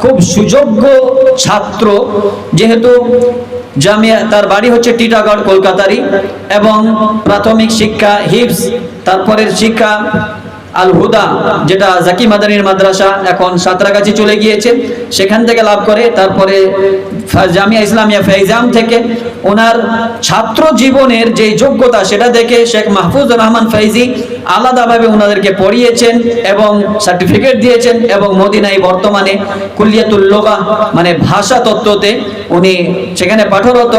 খুব সুযোগ্য ছাত্র, যেহেতু জামিয়া তার বাড়ি হচ্ছে টিটাগড় কলকাতারই, এবং প্রাথমিক শিক্ষা হিফজ, তারপরের শিক্ষা আল হুদা যেটা জাকি মাদানির মাদ্রাসা, এখন সাঁতরাগাছি চলে গিয়েছে, সেখান থেকে লাভ করে। তারপরে জামিয়া ইসলামিয়া ফেইজাম থেকে ওনার ছাত্র জীবনের যে যোগ্যতা সেটা দেখে শেখ মাহফুজুর রহমান ফৈজি আলাদাভাবে ওনাদেরকে পড়িয়েছেন এবং সার্টিফিকেট দিয়েছেন, এবং মদিনায় বর্তমানে কুলিয়াতুল লুগা মানে ভাষা তত্ত্বতে উনি সেখানে পাঠরত।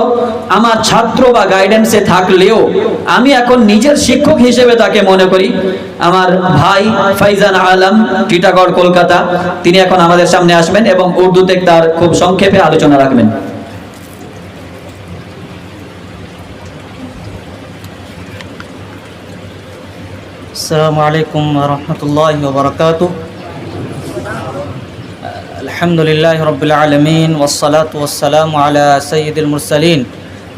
আমার ছাত্র বা গাইডেন্সে থাকলেও আমি এখন নিজের শিক্ষক হিসেবে তাকে মনে করি। আমার ভাই ফাইজান আলম, টিটাগড় কলকাতা, তিনি এখন আমাদের সামনে আসবেন এবং উর্দুতে তার খুব সংক্ষেপে আলোচনা রাখবেন। السلام عليكم ورحمة الله وبركاته. الحمد لله رب العالمين والصلاة والسلام على سيد المرسلين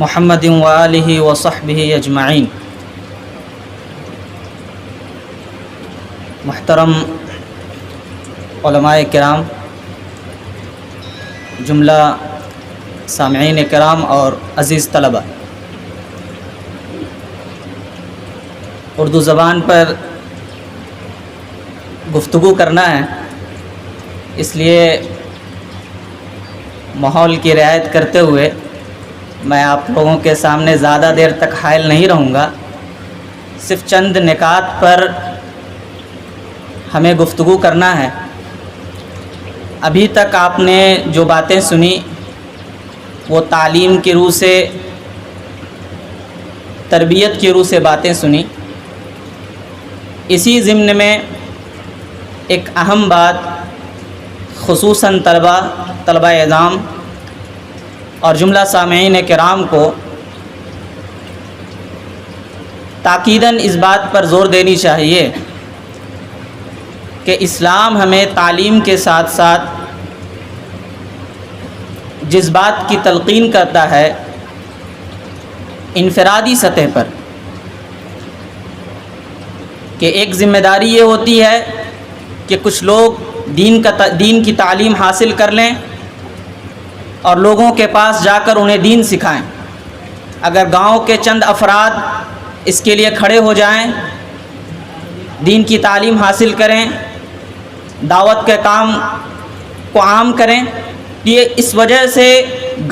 محمد وآله وصحبه أجمعين. محترم علماء کرام، جملہ سامعین کرام اور عزیز طلبہ، اردو زبان پر گفتگو کرنا ہے، اس لیے ماحول کی رعایت کرتے ہوئے میں آپ لوگوں کے سامنے زیادہ دیر تک حائل نہیں رہوں گا۔ صرف چند نکات پر ہمیں گفتگو کرنا ہے۔ ابھی تک آپ نے جو باتیں سنی وہ تعلیم کی روح سے، تربیت کی روح سے باتیں سنی۔ اسی ضمن میں ایک اہم بات خصوصاً طلبہ اعظام اور جملہ سامعین کرام کو تاکیداً اس بات پر زور دینی چاہیے کہ اسلام ہمیں تعلیم کے ساتھ ساتھ جس بات کی تلقین کرتا ہے انفرادی سطح پر، کہ ایک ذمہ داری یہ ہوتی ہے کہ کچھ لوگ دین کی تعلیم حاصل کر لیں اور لوگوں کے پاس جا کر انہیں دین سکھائیں۔ اگر گاؤں کے چند افراد اس کے لیے کھڑے ہو جائیں، دین کی تعلیم حاصل کریں، دعوت کے کام کو عام کریں، یہ اس وجہ سے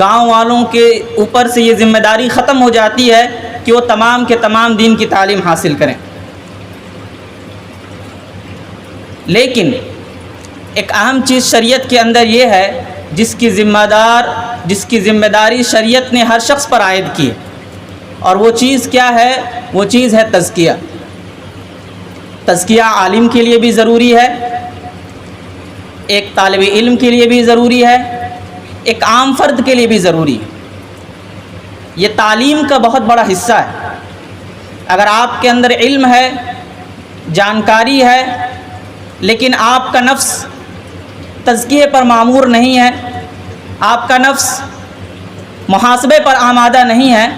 گاؤں والوں کے اوپر سے یہ ذمہ داری ختم ہو جاتی ہے کہ وہ تمام کے تمام دین کی تعلیم حاصل کریں۔ لیکن ایک اہم چیز شریعت کے اندر یہ ہے جس کی ذمہ داری شریعت نے ہر شخص پر عائد کی ہے، اور وہ چیز کیا ہے؟ وہ چیز ہے تزکیہ۔ تزکیہ عالم کے لیے بھی ضروری ہے، ایک طالب علم کے لیے بھی ضروری ہے، ایک عام فرد کے لیے بھی ضروری ہے۔ یہ تعلیم کا بہت بڑا حصہ ہے۔ اگر آپ کے اندر علم ہے، جانکاری ہے، لیکن آپ کا نفس تزکیے پر معمور نہیں ہے، آپ کا نفس محاسبے پر آمادہ نہیں ہے،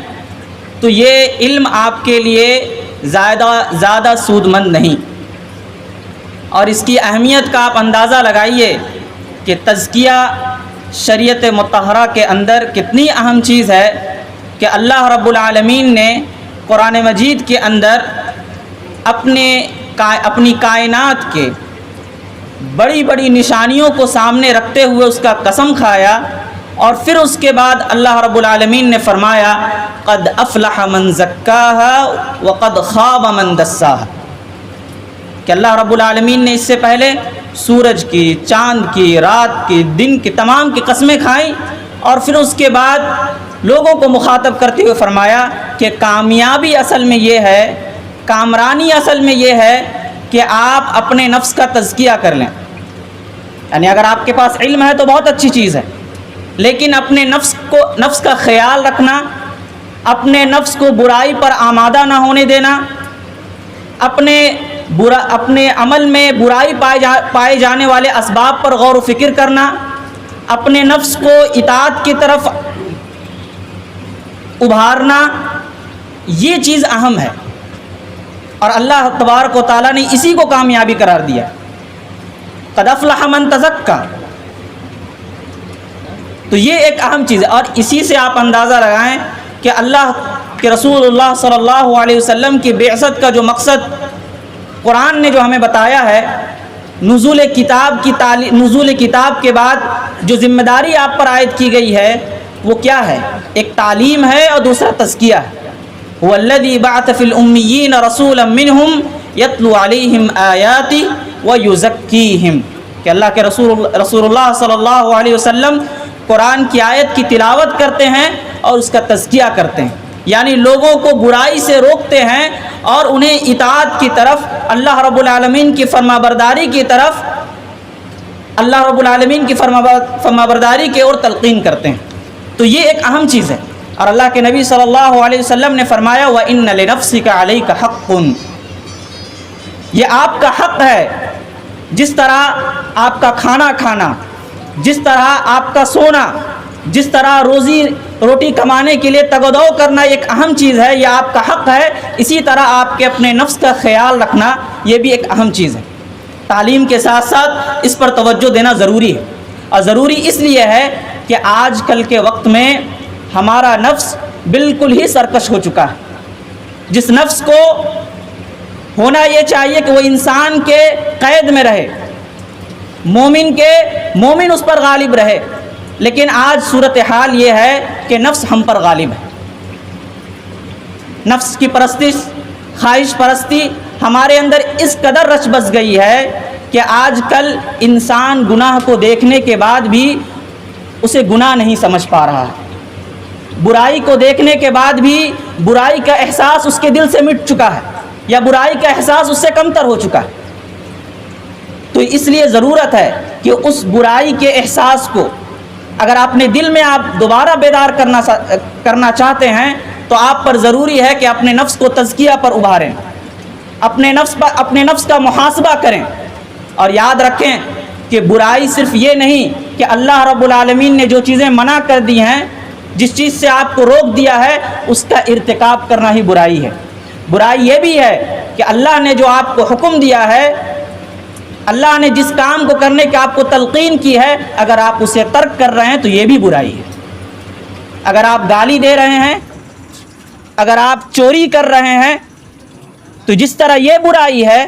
تو یہ علم آپ کے لیے زیادہ سود مند نہیں۔ اور اس کی اہمیت کا آپ اندازہ لگائیے کہ تزکیہ شریعت مطہرہ کے اندر کتنی اہم چیز ہے، کہ اللہ رب العالمین نے قرآن مجید کے اندر اپنی کائنات کے بڑی بڑی نشانیوں کو سامنے رکھتے ہوئے اس کا قسم کھایا، اور پھر اس کے بعد اللہ رب العالمین نے فرمایا قد افلح من زکاہا وقد خاب من دساہا، کہ اللہ رب العالمین نے اس سے پہلے سورج کی، چاند کی، رات کی، دن کی، تمام کی قسمیں کھائیں، اور پھر اس کے بعد لوگوں کو مخاطب کرتے ہوئے فرمایا کہ کامیابی اصل میں یہ ہے، کامرانی اصل میں یہ ہے کہ آپ اپنے نفس کا تزکیہ کر لیں۔ یعنی اگر آپ کے پاس علم ہے تو بہت اچھی چیز ہے، لیکن اپنے نفس کا خیال رکھنا، اپنے نفس کو برائی پر آمادہ نہ ہونے دینا، اپنے عمل میں برائی پائے جانے والے اسباب پر غور و فکر کرنا، اپنے نفس کو اطاعت کی طرف ابھارنا، یہ چیز اہم ہے، اور اللہ تبارک و تعالیٰ نے اسی کو کامیابی قرار دیا۔ قد افلح من تزکا، تو یہ ایک اہم چیز ہے، اور اسی سے آپ اندازہ لگائیں کہ اللہ کے رسول اللہ صلی اللہ علیہ وسلم کی بعثت کا جو مقصد قرآن نے جو ہمیں بتایا ہے، نزول کتاب کے بعد جو ذمہ داری آپ پر عائد کی گئی ہے وہ کیا ہے؟ ایک تعلیم ہے اور دوسرا تزکیہ ہے۔ وَالَّذِي بَعَثَ فِي الْأُمِّيِّينَ رَسُولًا مِّنْهُمْ يَتْلُو عَلَيْهِمْ آيَاتِهِ وَيُزَكِّيهِمْ کہ اللہ کے رسول اللہ صلی اللہ علیہ وسلم قرآن کی آیت کی تلاوت کرتے ہیں اور اس کا تزکیہ کرتے ہیں، یعنی لوگوں کو برائی سے روکتے ہیں اور انہیں اطاعت کی طرف، اللہ رب العالمین کی فرمانبرداری کی طرف، اللہ رب العالمین کی فرمانبرداری کی اور تلقین کرتے ہیں۔ تو یہ ایک اہم چیز ہے، اور اللہ کے نبی صلی اللہ علیہ وسلم نے فرمایا وَإِنَّ لِنَفْسِكَ عَلَيْكَ حَقٌّ، یہ آپ کا حق ہے، جس طرح آپ کا کھانا کھانا، جس طرح آپ کا سونا، جس طرح روزی روٹی کمانے کے لیے تگ و دو کرنا ایک اہم چیز ہے، یہ آپ کا حق ہے، اسی طرح آپ کے اپنے نفس کا خیال رکھنا یہ بھی ایک اہم چیز ہے۔ تعلیم کے ساتھ ساتھ اس پر توجہ دینا ضروری ہے، اور ضروری اس لیے ہے کہ آج کل کے وقت میں ہمارا نفس بالکل ہی سرکش ہو چکا ہے، جس نفس کو ہونا یہ چاہیے کہ وہ انسان کے قید میں رہے، مومن اس پر غالب رہے، لیکن آج صورتحال یہ ہے کہ نفس ہم پر غالب ہے۔ نفس کی پرستش، خواہش پرستی ہمارے اندر اس قدر رچ بس گئی ہے کہ آج کل انسان گناہ کو دیکھنے کے بعد بھی اسے گناہ نہیں سمجھ پا رہا ہے، برائی کو دیکھنے کے بعد بھی برائی کا احساس اس کے دل سے مٹ چکا ہے، یا برائی کا احساس اس سے کمتر ہو چکا ہے۔ تو اس لیے ضرورت ہے کہ اس برائی کے احساس کو اگر اپنے دل میں آپ دوبارہ بیدار کرنا چاہتے ہیں تو آپ پر ضروری ہے کہ اپنے نفس کو تزکیہ پر ابھاریں، اپنے نفس کا محاسبہ کریں، اور یاد رکھیں کہ برائی صرف یہ نہیں کہ اللہ رب العالمین نے جو چیزیں منع کر دی ہیں، جس چیز سے آپ کو روک دیا ہے اس کا ارتکاب کرنا ہی برائی ہے۔ برائی یہ بھی ہے کہ اللہ نے جو آپ کو حکم دیا ہے، اللہ نے جس کام کو کرنے کی آپ کو تلقین کی ہے، اگر آپ اسے ترک کر رہے ہیں تو یہ بھی برائی ہے۔ اگر آپ گالی دے رہے ہیں، اگر آپ چوری کر رہے ہیں، تو جس طرح یہ برائی ہے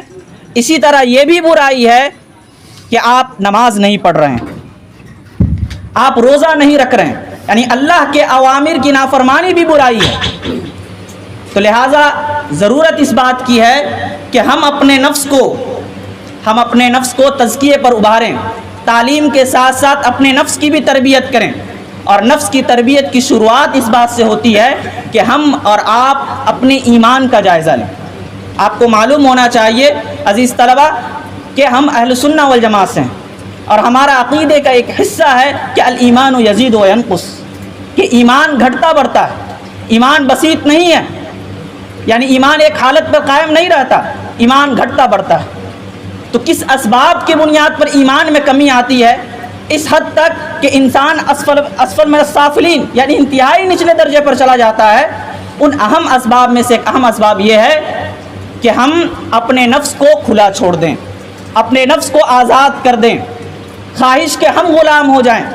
اسی طرح یہ بھی برائی ہے کہ آپ نماز نہیں پڑھ رہے ہیں، آپ روزہ نہیں رکھ رہے ہیں، یعنی اللہ کے اوامر کی نافرمانی بھی برائی ہے۔ تو لہٰذا ضرورت اس بات کی ہے کہ ہم اپنے نفس کو تزکیے پر ابھاریں، تعلیم کے ساتھ ساتھ اپنے نفس کی بھی تربیت کریں، اور نفس کی تربیت کی شروعات اس بات سے ہوتی ہے کہ ہم اور آپ اپنے ایمان کا جائزہ لیں۔ آپ کو معلوم ہونا چاہیے عزیز طلبہ کہ ہم اہل سنہ والجماعت سے ہیں، اور ہمارا عقیدے کا ایک حصہ ہے کہ الایمان یزید و ینقص، کہ ایمان گھٹتا بڑھتا ہے، ایمان بسیط نہیں ہے، یعنی ایمان ایک حالت پر قائم نہیں رہتا، ایمان گھٹتا بڑھتا ہے۔ تو کس اسباب کی بنیاد پر ایمان میں کمی آتی ہے؟ اس حد تک کہ انسان اسفل من السافلین، یعنی انتہائی نچلے درجے پر چلا جاتا ہے۔ ان اہم اسباب میں سے ایک اہم اسباب یہ ہے کہ ہم اپنے نفس کو کھلا چھوڑ دیں، اپنے نفس کو آزاد کر دیں، خواہش کے ہم غلام ہو جائیں۔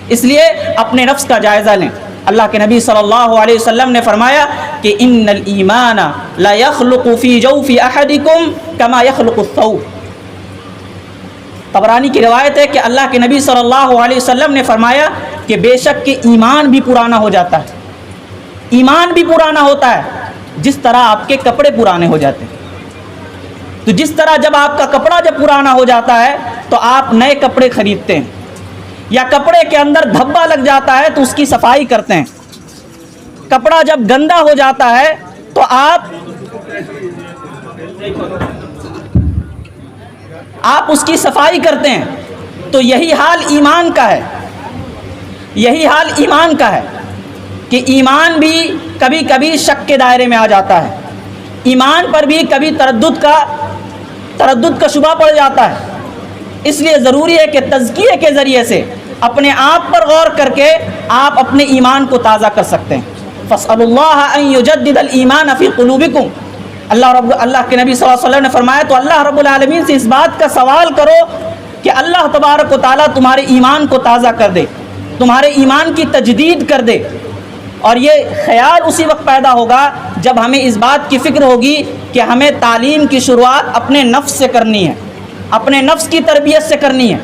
اس لیے اپنے نفس کا جائزہ لیں۔ اللہ کے نبی صلی اللہ علیہ وسلم نے فرمایا کہ ان الایمان لا یخلق فی جوف احدکم کما یخلق الثوب۔ طبرانی کی روایت ہے کہ اللہ کے نبی صلی اللہ علیہ وسلم نے فرمایا کہ بے شک کہ ایمان بھی پرانا ہو جاتا ہے، ایمان بھی پرانا ہوتا ہے جس طرح آپ کے کپڑے پرانے ہو جاتے ہیں۔ تو جس طرح جب آپ کا کپڑا جب پرانا ہو جاتا ہے تو آپ نئے کپڑے خریدتے ہیں، یا کپڑے کے اندر دھبا لگ جاتا ہے تو اس کی صفائی کرتے ہیں۔ کپڑا جب گندا ہو جاتا ہے تو آپ اس کی صفائی کرتے ہیں۔ تو یہی حال ایمان کا ہے، یہی حال ایمان کا ہے کہ ایمان بھی کبھی کبھی شک کے دائرے میں آ جاتا ہے، ایمان پر بھی کبھی تردد کا شبہ پڑ جاتا ہے۔ اس لیے ضروری ہے کہ تزکیے کے ذریعے سے اپنے آپ پر غور کر کے آپ اپنے ایمان کو تازہ کر سکتے ہیں۔ فَاسْأَلُوا اللَّهَ أَن يُجَدِّدَ الْإِيمَانَ فِي قُلُوبِكُمْ، اللہ کے نبی صلی اللہ علیہ وسلم نے فرمایا تو اللہ رب العالمین سے اس بات کا سوال کرو کہ اللہ تبارک و تعالیٰ تمہارے ایمان کو تازہ کر دے۔ تمہارے ایمان کی تجدید کر دے. اور یہ خیال اسی وقت پیدا ہوگا جب ہمیں اس بات کی فکر ہوگی کہ ہمیں تعلیم کی شروعات اپنے نفس سے کرنی ہے, اپنے نفس کی تربیت سے کرنی ہے.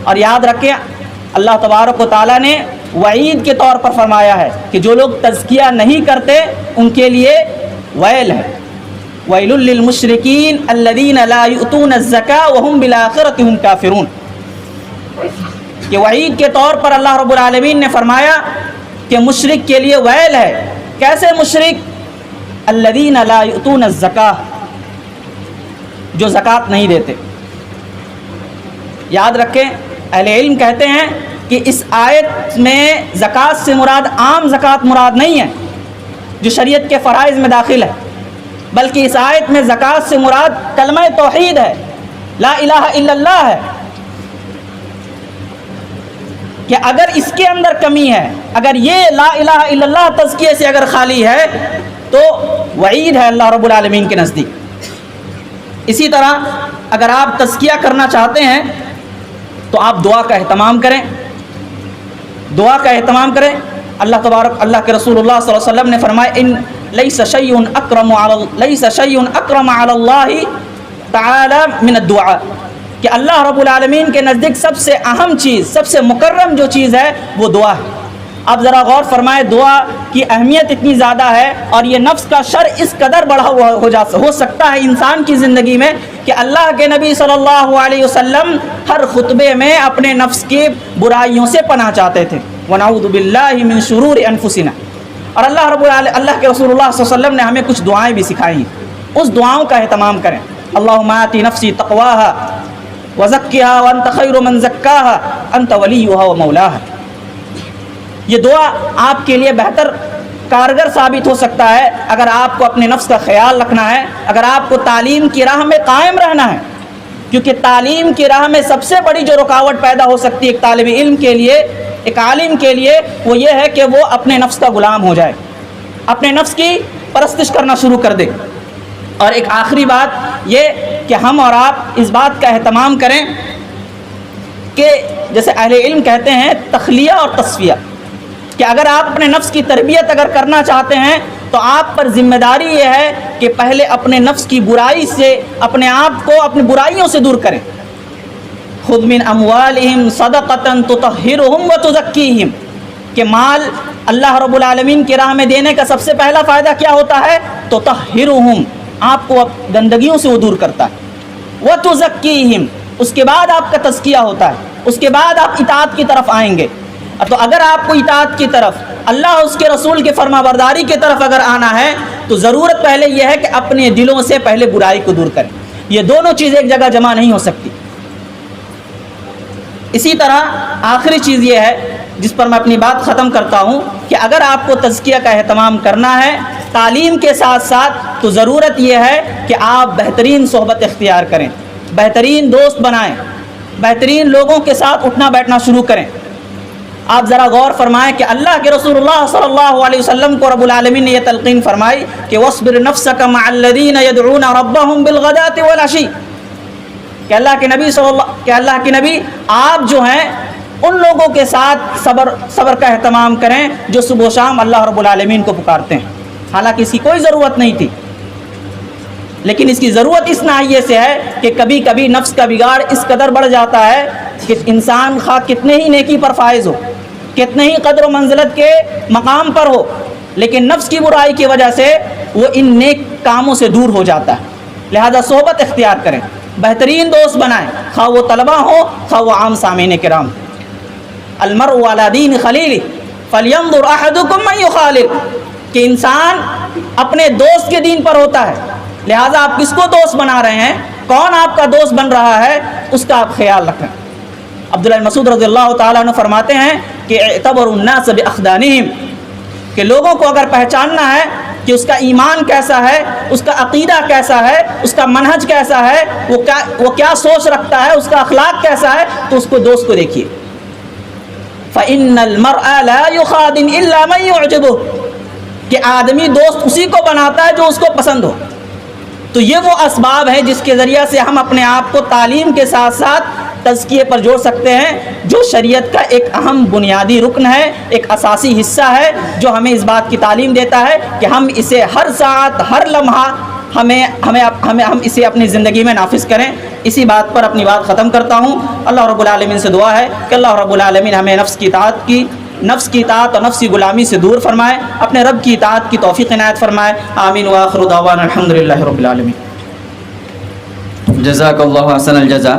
اور یاد رکھیں اللہ تبارک و تعالیٰ نے وعید کے طور پر فرمایا ہے کہ جو لوگ تزکیہ نہیں کرتے ان کے لیے ویل ہے. ویل للمشرکین الذین لا یؤتون الزکاۃ وهم بالآخرۃ هم کافرون. کہ وعید کے طور پر اللہ رب العالمین نے فرمایا کہ مشرک کے لیے ویل ہے. کیسے مشرک؟ الذین لا یؤتون الزکاۃ, جو زکوٰۃ نہیں دیتے. یاد رکھیں اہل علم کہتے ہیں کہ اس آیت میں زکوٰۃ سے مراد عام زکوٰۃ مراد نہیں ہے جو شریعت کے فرائض میں داخل ہے, بلکہ اس آیت میں زکوٰۃ سے مراد کلمہ توحید ہے, لا الہ الا اللہ ہے. کہ اگر اس کے اندر کمی ہے, اگر یہ لا الہ الا اللہ تزکیے سے اگر خالی ہے تو وعید ہے اللہ رب العالمین کے نزدیک. اسی طرح اگر آپ تزکیہ کرنا چاہتے ہیں تو آپ دعا کا اہتمام کریں, دعا کا اہتمام کریں. اللہ کے رسول اللہ صلی اللہ علیہ وسلم نے فرمایا ان لیس شیء اکرم علی اللہ تعالی من الدعاء, کہ اللہ رب العالمین کے نزدیک سب سے اہم چیز, سب سے مکرم جو چیز ہے وہ دعا ہے. آپ ذرا غور فرمائیں, دعا کی اہمیت اتنی زیادہ ہے اور یہ نفس کا شر اس قدر بڑھا ہوا ہو سکتا ہے انسان کی زندگی میں کہ اللہ کے نبی صلی اللہ علیہ وسلم ہر خطبے میں اپنے نفس کی برائیوں سے پناہ چاہتے تھے. ونعوذ باللہ من شرور انفسنا. اور اللہ کے رسول اللہ صلی اللہ علیہ وسلم نے ہمیں کچھ دعائیں بھی سکھائی ہیں, اس دعاؤں کا اہتمام کریں. اللہم آتی نفسی تقواہا وزکیہا وانت خیر من زکاہا انت ولیہا ومولاہا. یہ دعا آپ کے لیے بہتر کارگر ثابت ہو سکتا ہے اگر آپ کو اپنے نفس کا خیال رکھنا ہے, اگر آپ کو تعلیم کی راہ میں قائم رہنا ہے. کیونکہ تعلیم کی راہ میں سب سے بڑی جو رکاوٹ پیدا ہو سکتی ہے ایک طالب علم کے لیے, ایک عالم کے لیے, وہ یہ ہے کہ وہ اپنے نفس کا غلام ہو جائے, اپنے نفس کی پرستش کرنا شروع کر دے. اور ایک آخری بات یہ کہ ہم اور آپ اس بات کا اہتمام کریں کہ جیسے اہل علم کہتے ہیں تخلیہ اور تصفیہ, کہ اگر آپ اپنے نفس کی تربیت اگر کرنا چاہتے ہیں تو آپ پر ذمہ داری یہ ہے کہ پہلے اپنے نفس کی برائی سے اپنے آپ کو اپنی برائیوں سے دور کریں. خذ من اموالہم صدقۃ تطہرہم وتزکیہم, کہ مال اللہ رب العالمین کی راہ میں دینے کا سب سے پہلا فائدہ کیا ہوتا ہے؟ تطہرہم, آپ کو گندگیوں سے وہ دور کرتا ہے. وتزکیہم, اس کے بعد آپ کا تزکیہ ہوتا ہے, اس کے بعد آپ اطاعت کی طرف آئیں گے. تو اگر آپ کو اطاعت کی طرف, اللہ اس کے رسول کے فرما برداری کی طرف اگر آنا ہے تو ضرورت پہلے یہ ہے کہ اپنے دلوں سے پہلے برائی کو دور کریں. یہ دونوں چیزیں ایک جگہ جمع نہیں ہو سکتی. اسی طرح آخری چیز یہ ہے جس پر میں اپنی بات ختم کرتا ہوں کہ اگر آپ کو تزکیہ کا اہتمام کرنا ہے تعلیم کے ساتھ ساتھ تو ضرورت یہ ہے کہ آپ بہترین صحبت اختیار کریں, بہترین دوست بنائیں, بہترین لوگوں کے ساتھ اٹھنا بیٹھنا شروع کریں. آپ ذرا غور فرمائیں کہ اللہ کے رسول اللہ صلی اللہ علیہ وسلم کو رب العالمین نے یہ تلقین فرمائی کہ وَاصْبِرْ نَفْسَكَ مَعَ الَّذِينَ يَدْعُونَ رَبَّهُمْ بِالْغَدَاةِ وَالْعَشِيِّ, کہ اللہ کے نبی آپ جو ہیں ان لوگوں کے ساتھ صبر کا اہتمام کریں جو صبح و شام اللہ رب العالمین کو پکارتے ہیں. حالانکہ اس کی کوئی ضرورت نہیں تھی, لیکن اس کی ضرورت اس ناحیے سے ہے کہ کبھی کبھی نفس کا بگاڑ اس قدر بڑھ جاتا ہے کہ انسان خواہ کتنے ہی نیکی پر فائز ہو, کتنے ہی قدر و منزلت کے مقام پر ہو, لیکن نفس کی برائی کی وجہ سے وہ ان نیک کاموں سے دور ہو جاتا ہے. لہذا صحبت اختیار کریں, بہترین دوست بنائیں, خواہ وہ طلبہ ہو خواہ وہ عام سامعین کرام. المرء علی دین خلیلہ فلینظر احدکم من یخالل, کہ انسان اپنے دوست کے دین پر ہوتا ہے. لہذا آپ کس کو دوست بنا رہے ہیں, کون آپ کا دوست بن رہا ہے, اس کا آپ خیال رکھیں. عبداللہ بن مسعود رضی اللہ تعالیٰ عنہ فرماتے ہیں کہ اعتبروا الناس باخدانہم, کہ لوگوں کو اگر پہچاننا ہے کہ اس کا ایمان کیسا ہے, اس کا عقیدہ کیسا ہے, اس کا منہج کیسا ہے, وہ کیا سوچ رکھتا ہے, اس کا اخلاق کیسا ہے, تو اس کو دوست کو دیکھیے. فإن المرء لا يخادن إلا من يعجبه, کہ آدمی دوست اسی کو بناتا ہے جو اس کو پسند ہو. تو یہ وہ اسباب ہیں جس کے ذریعہ سے ہم اپنے آپ کو تعلیم کے ساتھ ساتھ تزکیے پر جوڑ سکتے ہیں، جو شریعت کا ایک اہم بنیادی رکن ہے، ایک اساسی حصہ ہے، جو ہمیں اس بات کی تعلیم دیتا ہے کہ ہم اسے ہر ساعت ہر لمحہ ہم اسے اپنی زندگی میں نافذ کریں۔ اسی بات پر اپنی بات ختم کرتا ہوں۔ اللہ رب العالمین سے دعا ہے کہ اللہ رب العالمین ہمیں نفس کی اطاعت اور نفسی غلامی سے دور فرمائے، اپنے رب کی اطاعت کی توفیق عنایت فرمائے۔ آمین وآخر دعوانا الحمدللہ رب العالمین۔ جزاک اللہ احسن الجزا۔